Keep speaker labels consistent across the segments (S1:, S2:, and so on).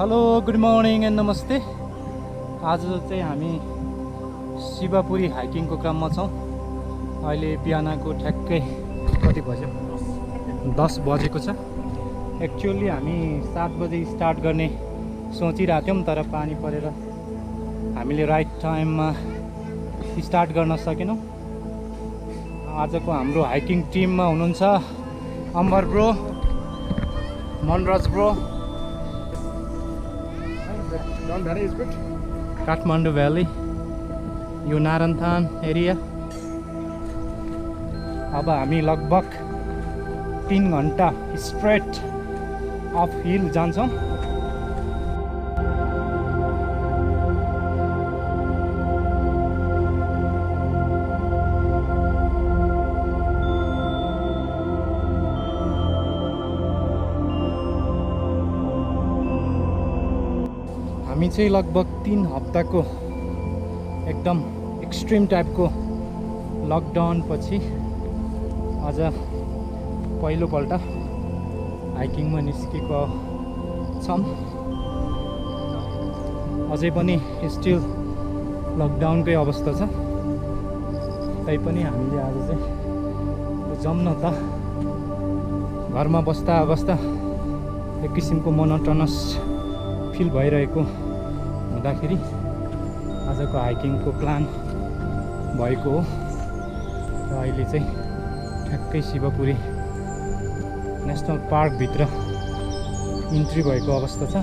S1: Hello good morning and नमस्ते। आज चाहिँ हामी शिवपुरी हाइकिङको क्रममा छौँ। अहिले बिहानको ठ्याक्कै कति बज्यो, 10 बजेको छ। एक्चुअली हामी 7 बजे स्टार्ट गर्ने सोचिरहेको थियौँ, तर पानी परेर हामीले राइट टाइममा स्टार्ट गर्न सकेनौँ। आजको हाम्रो हाइकिङ टिममा हुनुहुन्छ Amar bro, Manraj bro, Kathmandu valley, यो नारायणथान एरिया। अब हामी लगभग 3 घन्टा स्ट्रेट अफ हिल जान्छौँ। हामी चाहिँ लगभग 3 हप्ताको एकदम एक्सट्रिम टाइपको लकडाउन पछि आज पहिलोपल्ट हाइकिङमा निस्केको छौँ। अझै पनि स्टिल लकडाउनकै अवस्था छ, तैपनि हामीले आज चाहिँ जाऊँ न त। घरमा बस्दा बस्दा एक किसिमको मोनोटोनस फिल भइरहेको हुँदाखेरि आजको हाइकिङको प्लान भएको हो। र अहिले चाहिँ ठ्याक्कै शिवपुरी नेसनल पार्कभित्र इन्ट्री भएको अवस्था छ।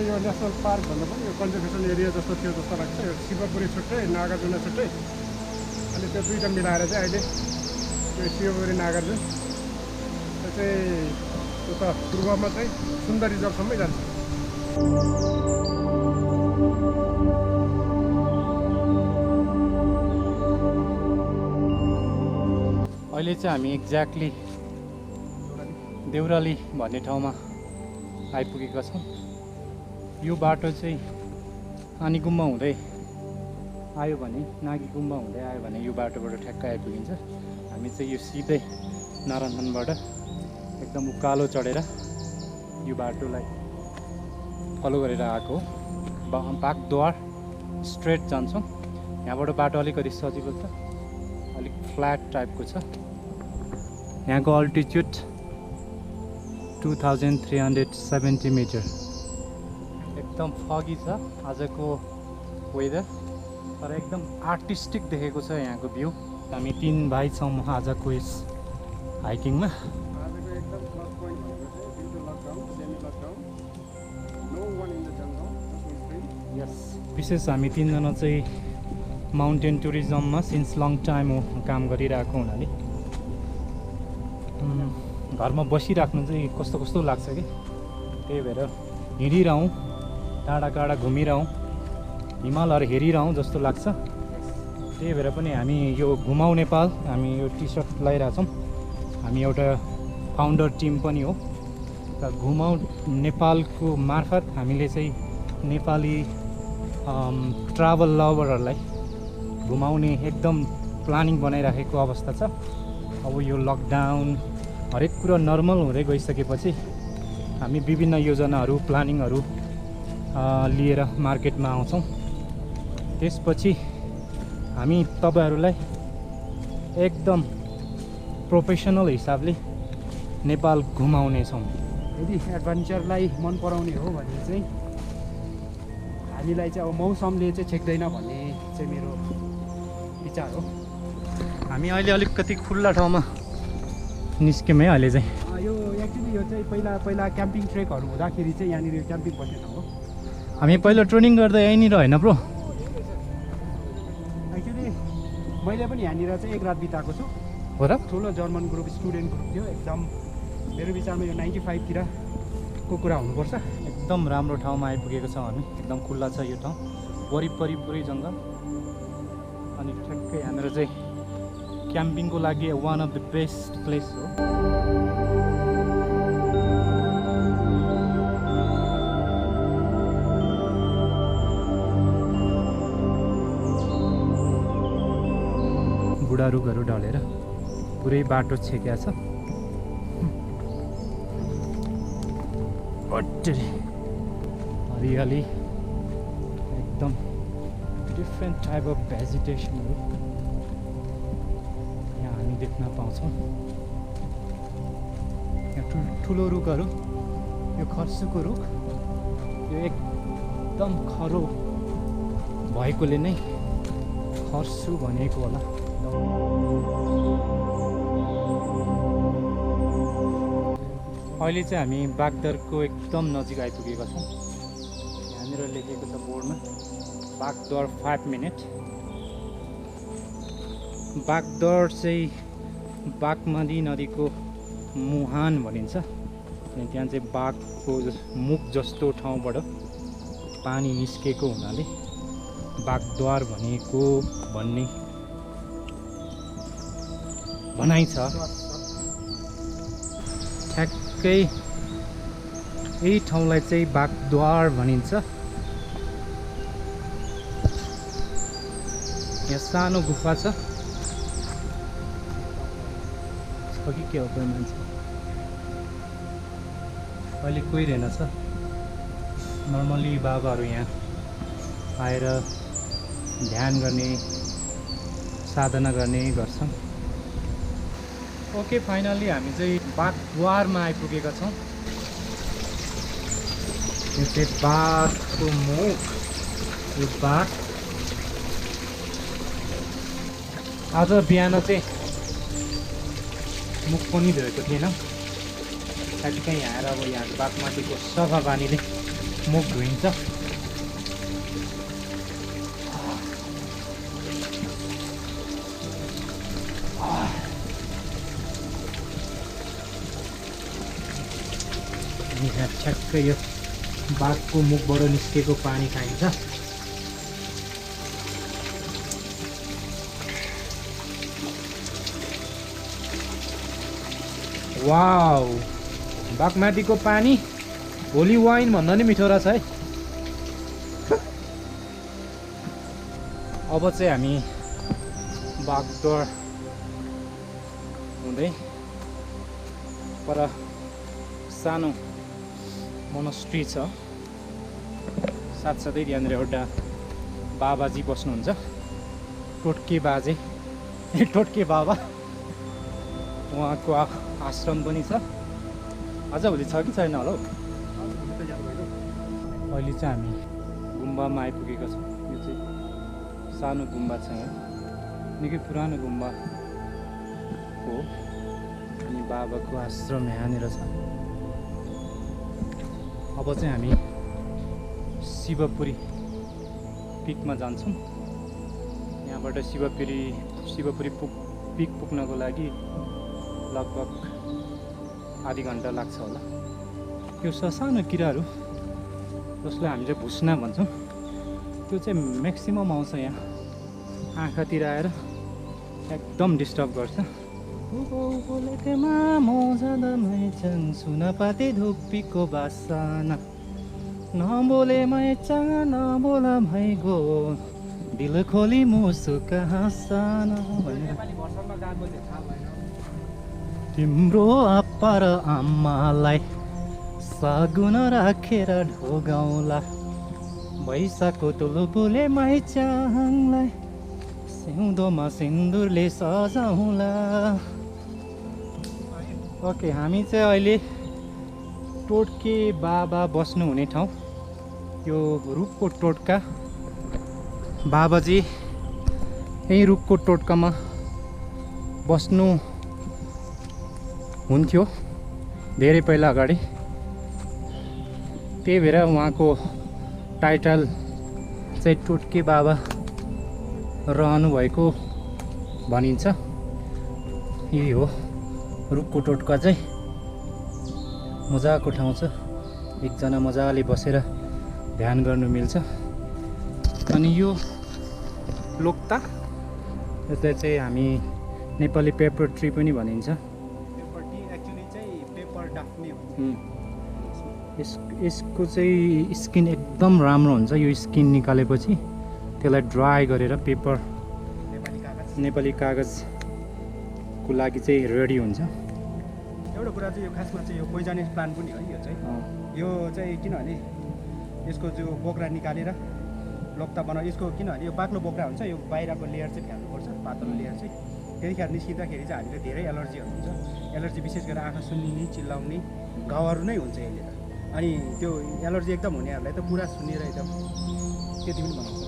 S2: यो नेसनल पार्क भन्दा पनि यो कन्जर्भेसन एरिया जस्तो थियो जस्तो लाग्छ। यो शिवपुरी छुट्टै, नागार्जुन छुट्टै, अनि त्यो दुईवटा मिलाएर चाहिँ अहिले यो शिवपुरी नागार्जुन त्यो चाहिँ उता पूर्वमा चाहिँ सुन्दर रिजर्भसम्मै जान्छ।
S1: अहिले चाहिँ हामी एक्ज्याक्टली देउराली भन्ने ठाउँमा आइपुगेका छौँ। यो बाटो चाहिँ आनी गुम्बा हुँदै आयो भने, नागी गुम्बा हुँदै आयो भने यो बाटोबाट ठ्याक्कै आइपुगिन्छ। हामी चाहिँ यो सिधै नारायणथानबाट एकदम उकालो चढेर यो बाटोलाई फलो गरेर आएको हो। बागद्वार स्ट्रेट जान्छौँ। यहाँबाट बाटो अलिकति सजिलो छ, अलिक फ्ल्याट टाइपको छ। यहाँको अल्टिट्युड 2370 मिटर। एकदम फगी छ आजको वेदर, तर एकदम आर्टिस्टिक देखेको छ यहाँको भ्यू। हामी 3 भाइ छौँ आजको यस हाइकिङमा।
S2: आजको एकदम प्लस पोइन्ट भनेको चाहिँ due to lockdown, semi lockdown, no one in the jungle.
S1: यस, विशेष हामी 3 जना चाहिँ माउन्टेन टुरिज्ममा सिन्स लङ टाइम हो काम गरिरहेको हुनाले घरमा बसिराख्नु चाहिँ कस्तो कस्तो लाग्छ कि, त्यही भएर हिँडिरहौँ, टाढा टाढा घुमिरहौँ, हिमालहरू हेरिरहौँ जस्तो लाग्छ। त्यही भएर पनि हामी यो घुमाउ नेपाल, हामी यो टी सर्ट लगाइरहेछौँ। हामी एउटा फाउन्डर टिम पनि हो। र घुमाउ नेपालको मार्फत हामीले चाहिँ नेपाली ट्राभल लभरहरूलाई घुमाउने एकदम प्लानिङ बनाइराखेको अवस्था छ। अब यो लकडाउन हरेक कुरा नर्मल हुँदै गइसकेपछि हामी विभिन्न योजनाहरू, प्लानिङहरू लिएर मार्केटमा आउँछौँ। त्यसपछि हामी तपाईहरूलाई एकदम प्रोफेसनल हिसाबले नेपाल घुमाउनेछौँ।
S2: यदि एडभेन्चरलाई मन पराउने हो भने चाहिँ हामीलाई चाहिँ अब मौसमले चाहिँ छेक्दैन भन्ने चाहिँ मेरो विचार हो।
S1: हामी अहिले अलिकति खुल्ला ठाउँमा निस्क्यौँ है अहिले चाहिँ।
S2: यो एक्चुअली यो चाहिँ पहिला क्याम्पिङ ट्रेकहरू हुँदाखेरि चाहिँ यहाँनिर क्याम्पिङ बस्ने ठाउँ हो।
S1: हामी पहिला ट्रेनिङ गर्दा यहीँनिर होइन ब्रो?
S2: एक्चुअली मैले पनि यहाँनिर चाहिँ 1 रात बिताएको छु।
S1: हो र?
S2: ठुलो जर्मन ग्रुप स्टुडेन्ट ग्रुप थियो एकदम। मेरो विचारमा यो 95तिरको कुरा हुनुपर्छ।
S1: एकदम राम्रो ठाउँमा आइपुगेको छौँ हामी। एकदम खुल्ला छ यो ठाउँ, वरिपरि पुरै जङ्गल। अनि ठ्याक्कै यहाँनिर चाहिँ क्याम्पिङको लागि one of the best place हो। बुढा रुखहरू ढलेर पुरै बाटो छेक्या छ। हरियाली एकदम डिफ्रेन्ट टाइप अफ भेजिटेसनहरू यहाँ हामी देख्न पाउँछौँ। यहाँ ठुलो रुखहरू, यो खर्सुको रुख, यो एकदम खरो भएकोले नै खर्सु भनेको होला। अहिले चाहिँ हामी बागदरको एकदम नजिक आइपुगेका छौँ। यहाँनिर लेखेको छ बोर्डमा बागदर 5 मिनट। बागदर चाहिँ बागमती नदीको मुहान भनिन्छ। अनि त्यहाँ चाहिँ बाघको मुख जस्तो ठाउँबाट पानी निस्केको हुनाले बागद्वार भनेको भन्ने भनाइ छ। ठ्याक्कै यही ठाउँलाई चाहिँ बागद्वार भनिन्छ। यहाँ सानो गुफा छ कि के हो कोही मान्छे अहिले कोही रहेनछ। नर्मली बाबाहरू यहाँ आएर ध्यान गर्ने, साधना गर्ने गर्छन्। ओके, फाइनल्ली हामी चाहिँ बागद्वारमा आइपुगेका छौँ। यो चाहिँ बाघको मुख। यो बाघ आज बिहान चाहिँ मुख पनि धोएको थिएन। ठ्याक्कै यहाँ आएर अब यहाँ बागमतीको सफा पानीले मुख धोइन्छ। यहाँ ठ्याक्कै यो बाघको मुखबाट निस्केको पानी खाइन्छ। वाउ, बागमतीको पानी होली वाइन भन्दा नि मिठो रहेछ है। अब चाहिँ हामी बागद्वार हुँदै पर सानो मोनास्ट्री छ। साथसाथै यहाँनिर एउटा बाबाजी बस्नुहुन्छ, टोटके बाजे, टोटके बाबा। उहाँको आश्रम पनि छ। अझ भोलि छ कि छैन होला हौ। अहिले चाहिँ हामी गुम्बामा आइपुगेका छौँ। यो चाहिँ सानो गुम्बा छ यहाँ, निकै पुरानो गुम्बा हो। अनि बाबाको आश्रम यहाँनिर छ। अब चाहिँ हामी शिवपुरी पिकमा जान्छौँ। यहाँबाट शिवपुरी पिक पुग्नको लागि लगभग आधी घन्टा लाग्छ होला। यो सानो किराहरू जसलाई हामी चाहिँ भुस्ना भन्छौँ, त्यो चाहिँ म्याक्सिमम आउँछ यहाँ आँखातिर आएर एकदम डिस्टर्ब गर्छ। सुनपाते धुप्पीको बासना नबोले मैचा नबोला भइगो दिल खोली मुसुक हाँसना भनेर तिम्रो आप्पा र आम्मालाई सगुन राखेर ढोगाउँला भैसाको तुलबुले मैचाङलाई सिउँदोमा सिन्दुरले सजाउँला। ओके, हामी चाहिँ अहिले टोटके बाबा बस्नुहुने ठाउँ, यो रुखको टोटका बाबाजी यही रुखको टोटकामा बस्नु हुन्थ्यो धेरै पहिला अगाडि। त्यही भएर उहाँको टाइटल चाहिँ टोटके बाबा रहनु भएको भनिन्छ। यही हो रुखको टोटका चाहिँ मजाको ठाउँ छ, एकजना मजाले बसेर ध्यान गर्नु मिल्छ। अनि यो लोक्ता, यसलाई चाहिँ हामी नेपाली पेपर ट्री पनि भनिन्छ।
S3: पेपर टी एक्चुअली चाहिँ पेपर डाफ्ने हुन्छ।
S1: यसको चाहिँ स्किन एकदम राम्रो हुन्छ। यो स्किन निकालेपछि त्यसलाई ड्राई गरेर पेपर नेपाली कागजको लागि चाहिँ रेडी हुन्छ।
S3: एउटा कुरा चाहिँ यो खासमा चाहिँ यो पोइजनस प्लान्ट पनि हो यो चाहिँ। यो चाहिँ किनभने यसको जो बोक्रा निकालेर लोक्ता बनाउ, यसको किनभने यो बाक्लो बोक्रा हुन्छ, यो बाहिरको लेयर चाहिँ फ्याल्नुपर्छ, पातलो लेयर चाहिँ। त्यतिखेर निस्किँदाखेरि चाहिँ हामीले धेरै एलर्जीहरू हुन्छ। एलर्जी विशेष गरेर आँखा सुन्निने, चिल्लाउने, घाउहरू नै हुन्छ यसले त। अनि त्यो एलर्जी एकदम हुनेहरूलाई त पुरा सुन्नेर एकदम त्यति पनि बनाउँछ।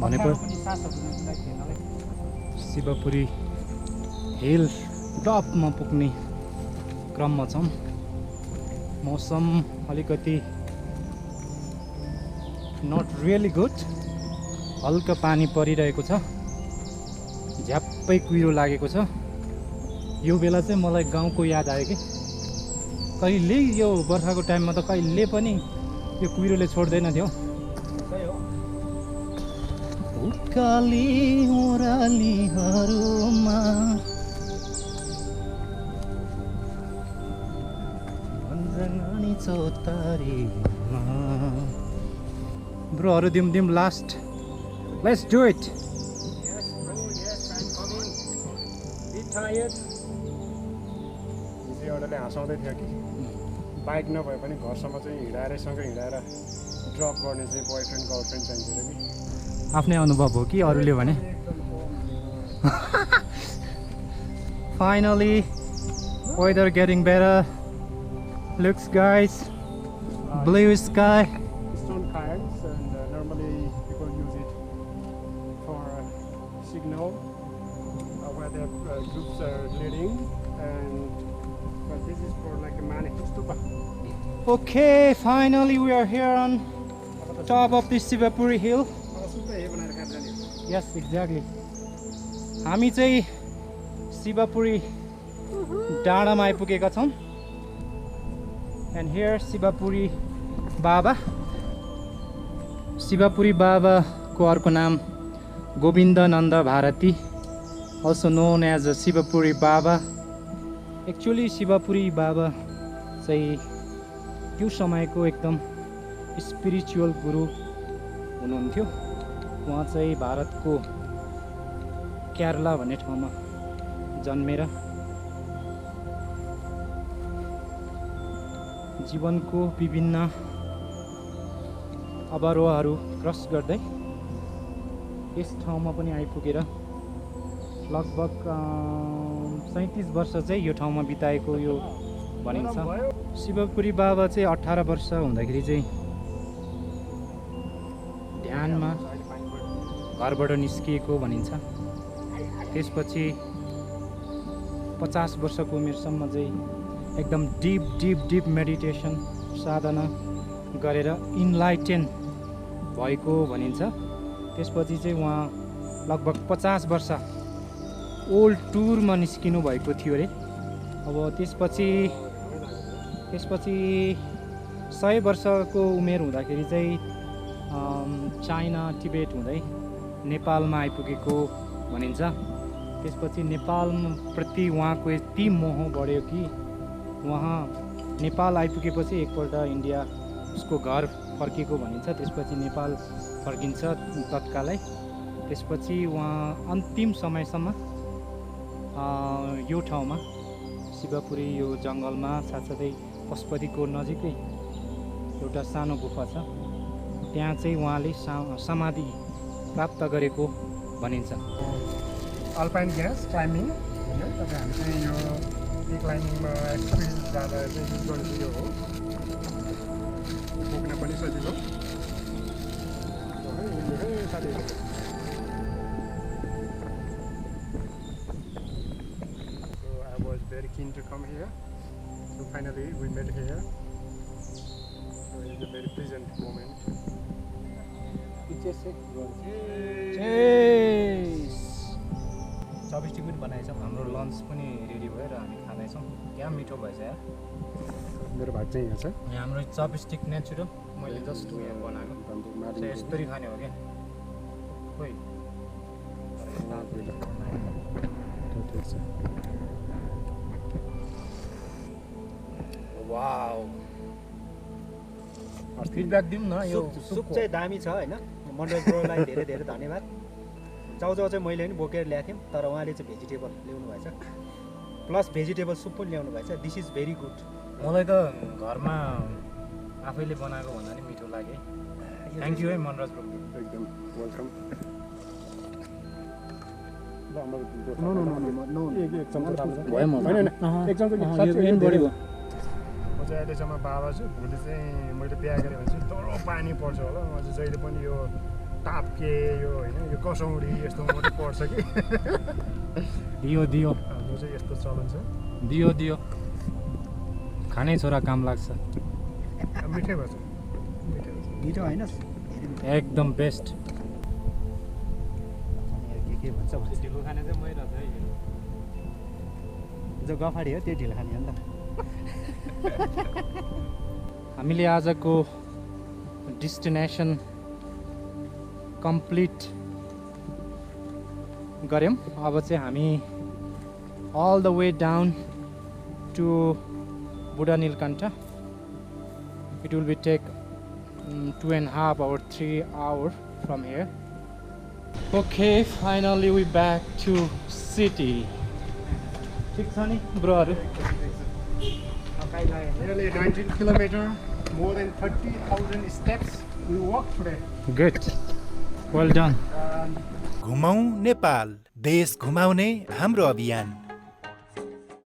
S1: भनेको
S3: पनि सासहरू लिनलाई हेर्नलाई
S1: शिवपुरी हिल टपमा पुग्ने क्रममा छौँ। मौसम अलिकति नट रियली गुड, हल्का पानी परिरहेको छ, झ्याप्पै कुहिरो लागेको छ। यो बेला चाहिँ मलाई गाउँको याद आयो कि कहिले यो बर्खाको टाइममा त कहिले पनि यो कुहिरोले छोड्दैन थियो। उकाली ओह्रालीहरूमा अन्जनी चौतारीमा ब्रोहरू दिम लास्ट, लेट्स डु इट।
S2: हिजो एउटाले हँसाउँदै थियो कि बाइक नभए पनि घरसम्म चाहिँ सँगै हिँडाएर ड्रप गर्ने चाहिँ बोयफ्रेन्ड गर्लफ्रेन्ड चाहिन्छ कि।
S1: आफ्नै अनुभव हो कि अरूले भने? Finally, weather getting better. Looks guys, blue sky.
S2: Stone kayaks, and normally people use it for signal where the groups are leading, but this is for like a manic stupa.
S1: Okay, finally we are here on top of the Shivapuri hill. Yes, exactly. हामी चाहिँ शिवपुरी डाँडामा आइपुगेका छौँ। And here Shivapuri बाबा को अर्को नाम गोविन्दनन्द Bharati, also known as Shivapuri बाबा। एक्चुअली शिवपुरी बाबा चाहिँ त्यो समयको एकदम स्पिरिचुअल गुरु हुनुहुन्थ्यो। उहाँ चाहिँ भारतको केरला भन्ने ठाउँमा जन्मेर जीवनको विभिन्न अवरोहहरू क्रस गर्दै यस ठाउँमा पनि आइपुगेर लगभग 37 वर्ष चाहिँ यो ठाउँमा बिताएको यो भनिन्छ। शिवपुरी बाबा चाहिँ 18 वर्ष हुँदाखेरि चाहिँ ध्यानमा घरबाट निस्किएको भनिन्छ। त्यसपछि 50 वर्षको उमेरसम्म चाहिँ एकदम डिप मेडिटेसन साधना गरेर इन्लाइटेन भएको भनिन्छ। त्यसपछि चाहिँ उहाँ लगभग 50 वर्ष ओल्ड टुरमा निस्किनु भएको थियो अरे। अब त्यसपछि 100 वर्षको उमेर हुँदाखेरि चाहिँ चाइना टिबेट हुँदै नेपालमा आइपुगेको भनिन्छ। त्यसपछि नेपालप्रति उहाँको यति मोह बढ्यो कि उहाँ नेपाल आइपुगेपछि एकपल्ट इन्डिया उसको घर फर्केको भनिन्छ। त्यसपछि नेपाल फर्किन्छ तत्कालै। त्यसपछि उहाँ अन्तिम समयसम्म यो ठाउँमा शिवपुरी यो जङ्गलमा साथसाथै पशुपतिको नजिकै एउटा सानो गुफा छ, त्यहाँ चाहिँ उहाँले समाधि प्राप्त गरेको भनिन्छ।
S2: अल्पाइन ग्यास क्लाइम्बिङ होइन, तपाईँ हामी चाहिँ यो क्लाइम्बिङमा एक्सपिरियन्स जाँदा चाहिँ युज गर्ने यो हो, बोक्न पनि सजिलो। I was very keen to come here. So finally we met here. So it's a very pleasant moment.
S3: Chopstick पनि बनाएछ
S1: हाम्रो लन्च पनि रेडी भयो र हामी खाँदैछौँ। क्या मिठो भएछ यार।
S2: मेरो भाग चाहिँ यहाँ छ।
S1: यहाँ हाम्रो चपस्टिक नेचुरल मैले जस्ट यहाँ बनाएको चाहिँ यस्तरी खाने हो क्या खोइ
S2: ठिक छ।
S1: वाउ फिडब्याक दिउँ न यो
S3: सुप चाहिँ दामी छ होइन। मनोज ब्रोलाई धेरै धेरै धन्यवाद। चाउचाउ चाहिँ मैले पनि बोकेर ल्याएको थिएँ तर उहाँले चाहिँ भेजिटेबल ल्याउनु भएछ प्लस भेजिटेबल सुप पनि ल्याउनु भएछ। This is very good.
S1: मलाई त घरमा आफैले बनाएको भन्दा नि मिठो लाग्यो। थ्याङ्क यू है मनराज ब्रो।
S2: एकदम वेलकम। एक चम्चा
S1: भयो म
S2: होइन एक चम्चा
S1: बढी भयो।
S2: म चाहिँ अहिलेसम्म बाबा छु। भोलि चाहिँ मैले बिहा गरेँ भने चाहिँ डरो पानी पर्छ होला। म चाहिँ जहिले पनि यो टाप्के यो होइन यो कसौडी यस्तो मात्रै पर्छ कि
S1: दियो दियो
S2: हाम्रो चाहिँ यस्तो चलन छ।
S1: दियो दियो खाने छोरा काम लाग्छ।
S2: मिठै भएछ मिठै भएछ।
S3: मिठो होइन
S1: एकदम बेस्ट।
S3: के भन्छ
S1: ढिलो खाने चाहिँ मै रहेछ है
S3: जो गफाडी हो त्यो ढिलो खाने हो नि त।
S1: हामीले आजको डेस्टिनेसन कम्प्लिट गऱ्यौँ। अब चाहिँ हामी all the way down to Budha Nilkantha. It will be take 2.5 or 3 hours from here. Okay, finally we back to city. ठिक छ नि ब्रोहरू?
S2: Nearly 19 kilometers, more than 30,000 steps we walked today.
S1: Good. Well done.
S4: घुमाऊ Nepal, देश घुमाउने हाम्रो अभियान।